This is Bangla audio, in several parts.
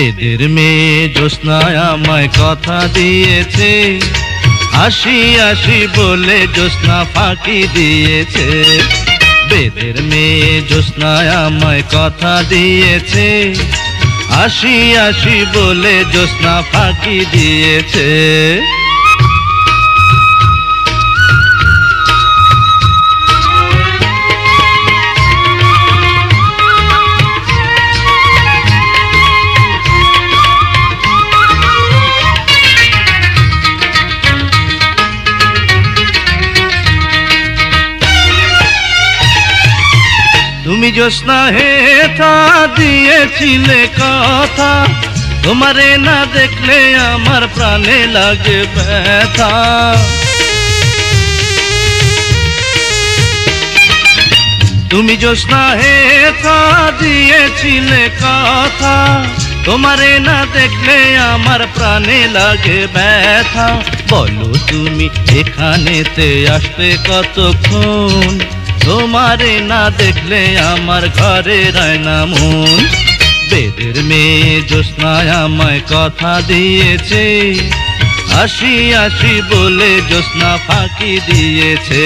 বেদের মেয়ে জ্যোৎস্নায় আমায় কথা দিয়েছে, আসি আসি বলে জ্যোৎস্না ফাঁকি দিয়েছে। বেদের মেয়ে জ্যোৎস্নায় আমায় কথা দিয়েছে, আসি আসি বলে জ্যোৎস্না ফাঁকি দিয়েছে। তুমি জ্যোৎস্না হেথা দিয়েছিলে কথা, তোমারে না দেখলে আমার প্রাণে লাগে ব্যথা। তুমি জ্যোৎস্না হেথা দিয়েছিলে কথা, তোমারে না দেখলে আমার প্রাণে লাগে ব্যথা। বলো তুমি এখানেতে আসতে কতক্ষণ, তোমারে না দেখলে আমার ঘরে রায় না মন। বেদের মেয়ে জ্যোৎস্নায় আমায় কথা দিয়েছে, আসি আসি বলে জ্যোৎস্না ফাঁকি দিয়েছে।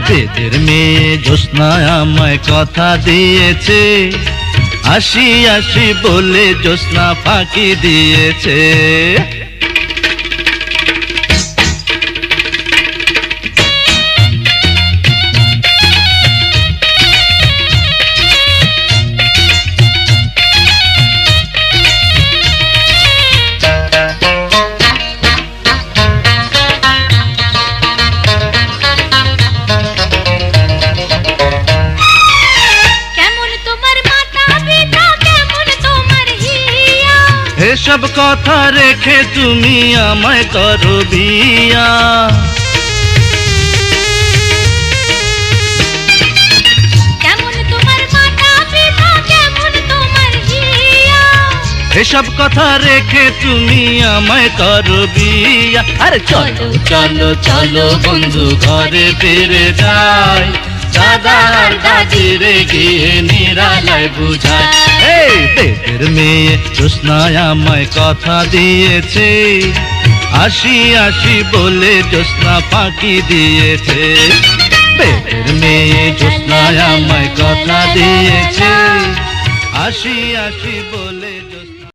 বেদের মেয়ে জ্যোৎস্নায় আমায় কথা দিয়েছে, আসি আসি বলে জ্যোৎস্না ফাঁকি দিয়েছে। এসব কথা রেখে তুমি আমায় করো বিয়া, কেমন তোমার মাতা পিতা কেমন তোমার হিয়া। এসব কথা রেখে তুমি আমায় করো বিয়া। আরে চলো চলো চলো বন্ধু ঘরে ফিরে যাই, দাদার দাদিরে গিয়ে নিরালায় বুঝায়। এই বেদের মেয়ে জ্যোৎস্নায় আমায় কথা দিয়েছে, আসি আসি বলে জ্যোৎস্না ফাঁকি দিয়েছে। বেদের মেয়ে জ্যোৎস্নায় আমায় কথা দিয়েছে, আসি আসি বলে